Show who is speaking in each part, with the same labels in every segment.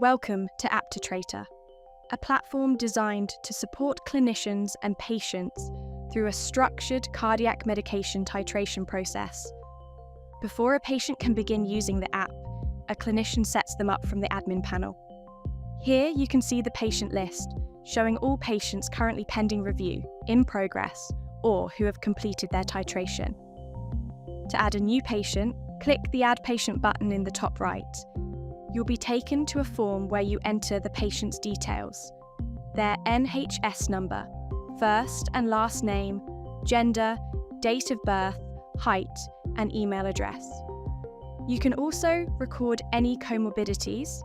Speaker 1: Welcome to Aptitrator, a platform designed to support clinicians and patients through a structured cardiac medication titration process. Before a patient can begin using the app, a clinician sets them up from the admin panel. Here you can see the patient list, showing all patients currently pending review, in progress, or who have completed their titration. To add a new patient, click the Add Patient button in the top right. You'll be taken to a form where you enter the patient's details, their NHS number, first and last name, gender, date of birth, height, and email address. You can also record any comorbidities,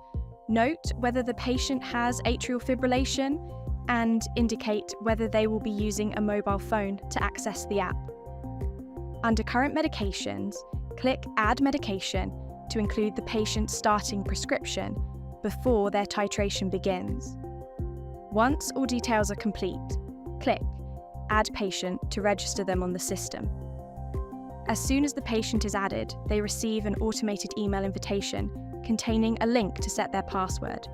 Speaker 1: note whether the patient has atrial fibrillation, and indicate whether they will be using a mobile phone to access the app. Under Current Medications, click Add Medication to include the patient's starting prescription before their titration begins. Once all details are complete, click Add Patient to register them on the system. As soon as the patient is added, they receive an automated email invitation containing a link to set their password.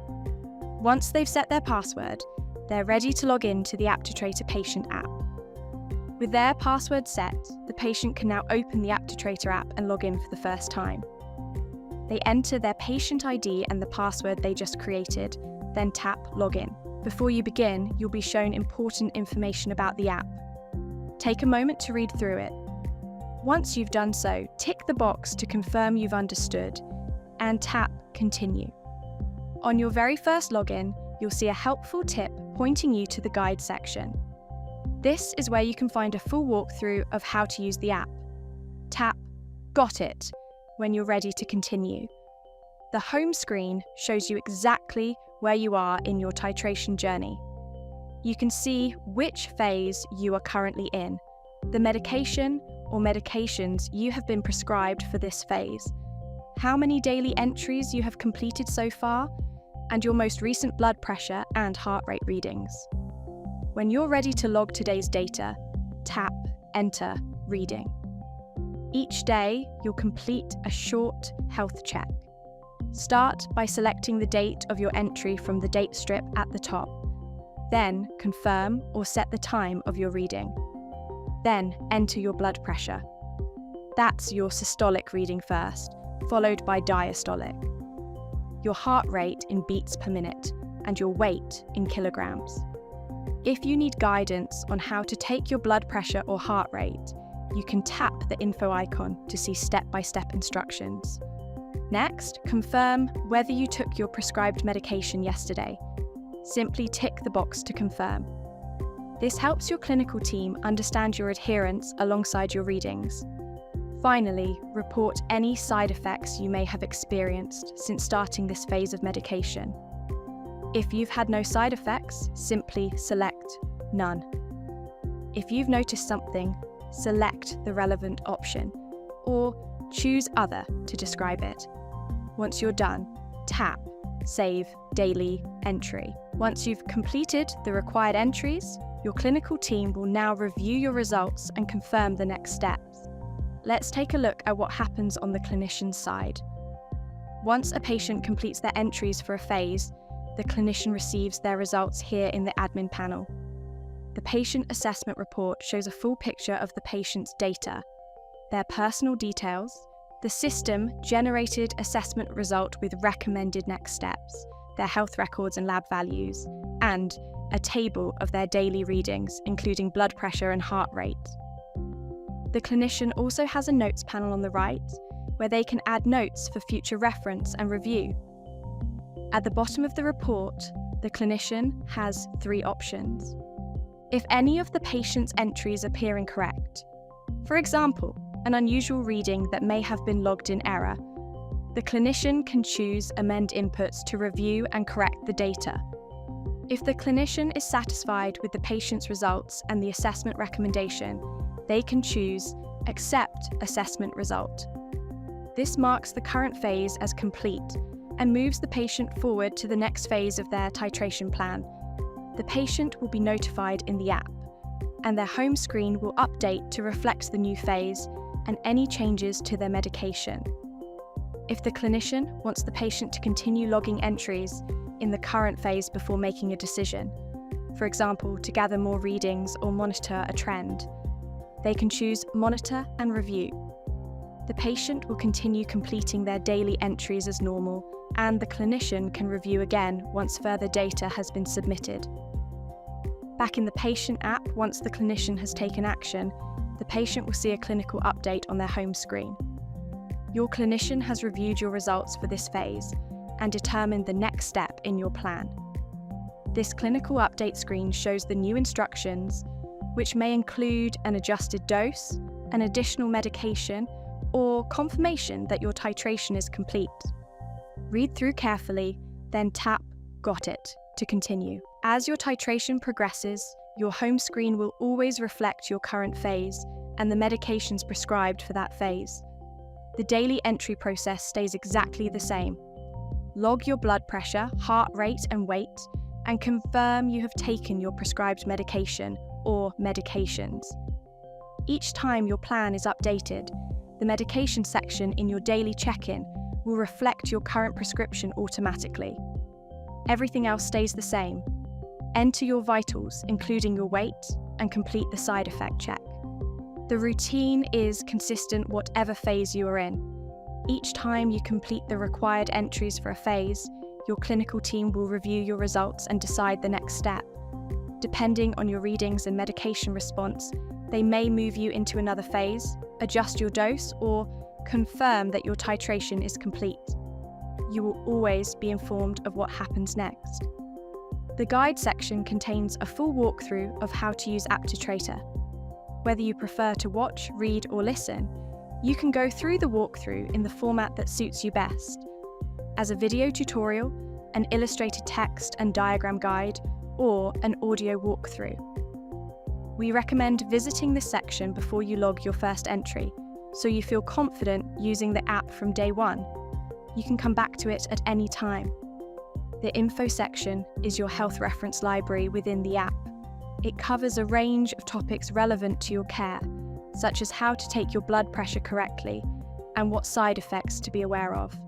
Speaker 1: Once they've set their password, they're ready to log in to the Aptitrator patient app. With their password set, the patient can now open the Aptitrator app and log in for the first time. They enter their patient ID and the password they just created, then tap Login. Before you begin, you'll be shown important information about the app. Take a moment to read through it. Once you've done so, tick the box to confirm you've understood and tap Continue. On your very first login, you'll see a helpful tip pointing you to the Guide section. This is where you can find a full walkthrough of how to use the app. Tap Got It when you're ready to continue. The home screen shows you exactly where you are in your titration journey. You can see which phase you are currently in, the medication or medications you have been prescribed for this phase, how many daily entries you have completed so far, and your most recent blood pressure and heart rate readings. When you're ready to log today's data, tap Enter Reading. Each day, you'll complete a short health check. Start by selecting the date of your entry from the date strip at the top. Then confirm or set the time of your reading. Then enter your blood pressure. That's your systolic reading first, followed by diastolic. Your heart rate in beats per minute, and your weight in kilograms. If you need guidance on how to take your blood pressure or heart rate, you can tap the info icon to see step-by-step instructions. Next, confirm whether you took your prescribed medication yesterday. Simply tick the box to confirm. This helps your clinical team understand your adherence alongside your readings. Finally, report any side effects you may have experienced since starting this phase of medication. If you've had no side effects, simply select None. If you've noticed something, select the relevant option, or choose Other to describe it. Once you're done, tap Save Daily Entry. Once you've completed the required entries, your clinical team will now review your results and confirm the next steps. Let's take a look at what happens on the clinician's side. Once a patient completes their entries for a phase, the clinician receives their results here in the admin panel. The patient assessment report shows a full picture of the patient's data, their personal details, the system-generated assessment result with recommended next steps, their health records and lab values, and a table of their daily readings, including blood pressure and heart rate. The clinician also has a notes panel on the right, where they can add notes for future reference and review. At the bottom of the report, the clinician has 3 options. If any of the patient's entries appear incorrect, for example, an unusual reading that may have been logged in error, the clinician can choose Amend Inputs to review and correct the data. If the clinician is satisfied with the patient's results and the assessment recommendation, they can choose Accept Assessment Result. This marks the current phase as complete and moves the patient forward to the next phase of their titration plan. The patient will be notified in the app, and their home screen will update to reflect the new phase and any changes to their medication. If the clinician wants the patient to continue logging entries in the current phase before making a decision, for example, to gather more readings or monitor a trend, they can choose Monitor and Review. The patient will continue completing their daily entries as normal, and the clinician can review again once further data has been submitted. Back in the patient app, once the clinician has taken action, the patient will see a clinical update on their home screen. Your clinician has reviewed your results for this phase and determined the next step in your plan. This clinical update screen shows the new instructions, which may include an adjusted dose, an additional medication, or confirmation that your titration is complete. Read through carefully, then tap Got It to continue. As your titration progresses, your home screen will always reflect your current phase and the medications prescribed for that phase. The daily entry process stays exactly the same. Log your blood pressure, heart rate, and weight, and confirm you have taken your prescribed medication or medications. Each time your plan is updated, the medication section in your daily check-in will reflect your current prescription automatically. Everything else stays the same. Enter your vitals, including your weight, and complete the side effect check. The routine is consistent whatever phase you are in. Each time you complete the required entries for a phase, your clinical team will review your results and decide the next step. Depending on your readings and medication response, they may move you into another phase, adjust your dose, or confirm that your titration is complete. You will always be informed of what happens next. The guide section contains a full walkthrough of how to use Aptitrator. Whether you prefer to watch, read, or listen, you can go through the walkthrough in the format that suits you best, as a video tutorial, an illustrated text and diagram guide, or an audio walkthrough. We recommend visiting this section before you log your first entry, so you feel confident using the app from day one. You can come back to it at any time. The info section is your health reference library within the app. It covers a range of topics relevant to your care, such as how to take your blood pressure correctly and what side effects to be aware of.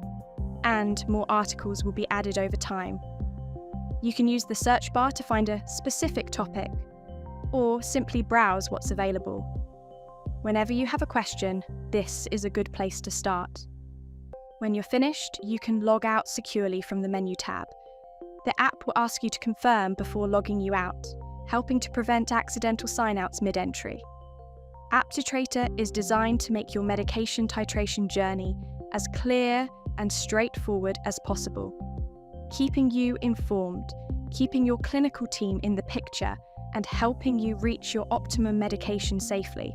Speaker 1: And more articles will be added over time. You can use the search bar to find a specific topic, or simply browse what's available. Whenever you have a question, this is a good place to start. When you're finished, you can log out securely from the menu tab. The app will ask you to confirm before logging you out, helping to prevent accidental sign-outs mid-entry. Aptitrator is designed to make your medication titration journey as clear and straightforward as possible, keeping you informed, keeping your clinical team in the picture, and helping you reach your optimum medication safely.